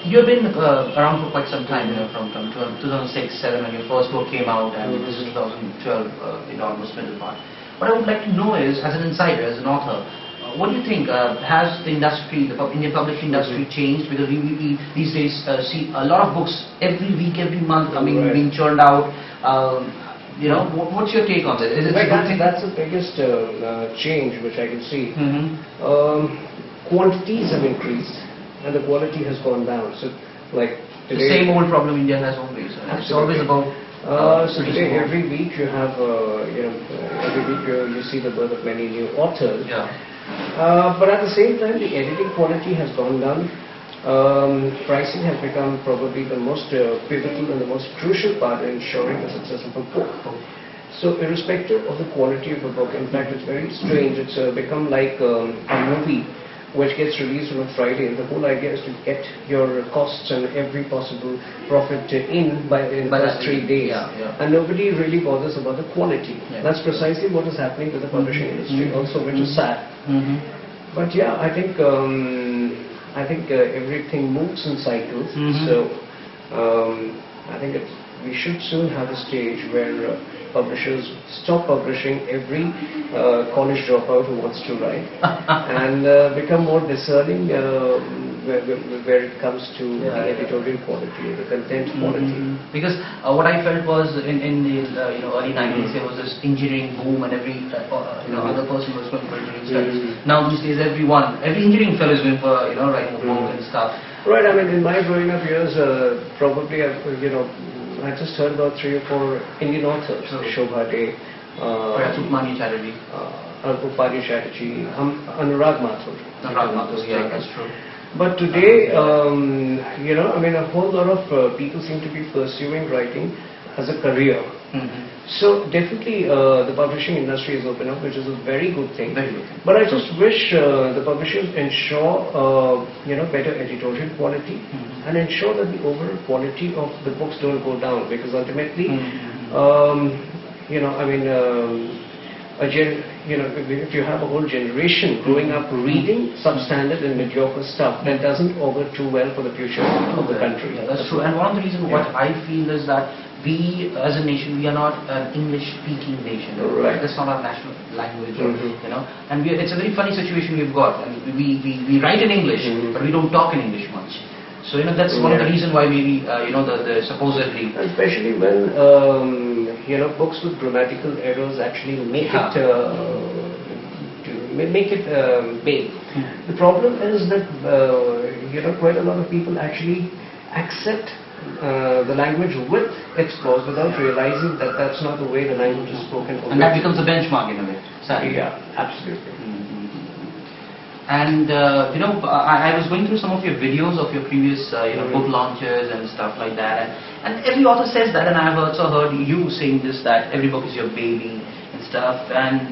You've been around for quite some time, from 2006-7 when your first book came out, and this is 2012, almost middle part. What I would like to know is, as an insider, as an author, what do you think? Has the industry, the Indian publishing industry, changed? Because we these days see a lot of books every week, every month coming, being churned out. What's your take on this? Is it that's the biggest change which I can see. Quantities have increased and the quality has gone down. So, like today, the same old problem India has always. It's always about. So today, every week you have, every week you see the birth of many new authors. Yeah. But at the same time, the editing quality has gone down. Pricing has become probably the most pivotal and the most crucial part in ensuring the success of a book. So irrespective of the quality of a book, in fact it's very strange, it's become like a movie which gets released on a Friday, and the whole idea is to get your costs and every possible profit in the first 3 days. And nobody really bothers about the quality. That's precisely what is happening with the publishing industry also, which is sad. But yeah, I think everything moves in cycles. So I think we should soon have a stage where publishers stop publishing every college dropout who wants to write and become more discerning where it comes to the editorial quality, the content quality. Because what I felt was in the early 90s there was this engineering boom, and every other person was going for engineering studies. Now these days every engineering fellow is going for writing a book and stuff. Right. I mean, in my growing up years, probably I just heard about 3 or 4 Indian authors, Shobha De, Upmani Chatterjee, Upmani Chatterjee, Anurag Mathur. Yeah, that's true. But today, a whole lot of people seem to be pursuing writing as a career. So definitely the publishing industry is open up, which is a very good thing. But I just wish the publishers ensure better editorial quality and ensure that the overall quality of the books don't go down, because ultimately if you have a whole generation growing up reading substandard and mediocre stuff, that doesn't augur too well for the future of the country. Yeah, that's true. And one of the reasons what I feel is that we, as a nation, we are not an English-speaking nation. Right. That's not our national language, And it's a very funny situation we've got. And we write in English, but we don't talk in English much. So that's one of the reasons why maybe the supposedly. Especially when books with grammatical errors actually make it big. The problem is that quite a lot of people actually accept the language with its flaws without realizing that that's not the way the language is spoken. And that becomes a benchmark in a way. Sadly. Yeah, absolutely. And I was going through some of your videos of your previous book launches and stuff like that, and every author says that, and I've also heard you saying this, that every book is your baby and stuff, and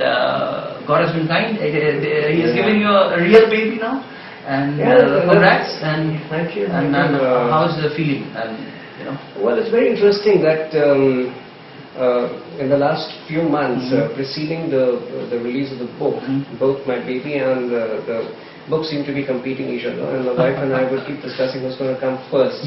God has been kind. He has given you a real baby now, and congrats. And thank you. And how is the feeling? And well, it's very interesting that in the last few months preceding the release of the book, both my baby and the book seem to be competing each other, and my wife and I would keep discussing who's going to come first.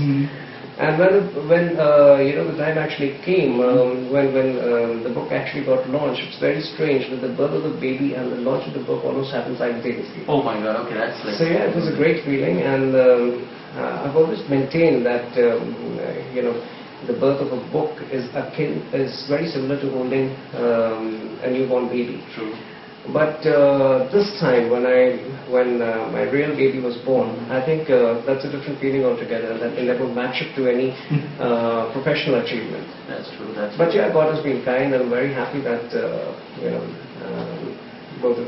And when the time actually came, when the book actually got launched, it's very strange that the birth of the baby and the launch of the book almost happened simultaneously. Oh my God! Okay, that's like. So yeah, it was a great feeling, and I've always maintained that the birth of a book is very similar to holding a newborn baby. True. But this time, when my real baby was born, I think that's a different feeling altogether. That will never match up to any professional achievement. That's true. But yeah, God has been kind, and I'm very happy that both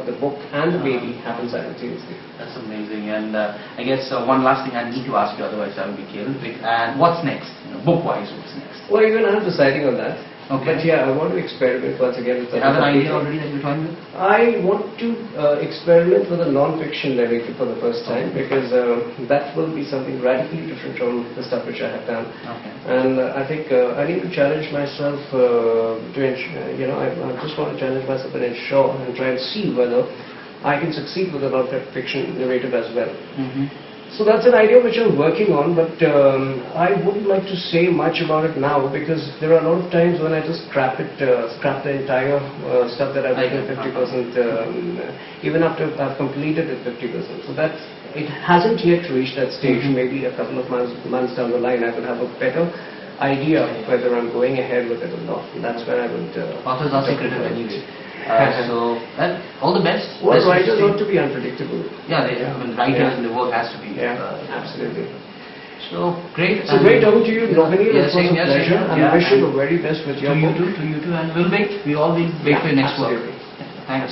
the book and the baby happen simultaneously. That's amazing. And I guess one last thing I need to ask you, otherwise I will be killed. And what's next? Book-wise, what's next? Well, even I'm deciding on that. Okay. But yeah, I want to experiment once again with. You have an idea already that you're trying with? I want to experiment with a non-fiction narrative for the first time, because that will be something radically different from the stuff which I have done. Okay. And I think I need to challenge myself to ensure, I just want to challenge myself and try and see whether I can succeed with a non-fiction narrative as well. So that's an idea which I'm working on, but I wouldn't like to say much about it now because there are a lot of times when I just scrap the entire stuff that I've written 50%, even after I've completed it 50%. So that's, it hasn't yet reached that stage. Maybe a couple of months down the line, I will have a better idea whether I'm going ahead with it or not. And that's where I would. Authors are secretive anyway. So, all the best. Well, Best writers wishes to you. ought to be unpredictable. Yeah, I mean, writers and the work has to be. Absolutely. So, great. So great talking to you, Navani. It was a same here, pleasure. same And here. I wish you the very best with your book. To you too. And we'll wait. We all will wait for your next work. Absolutely.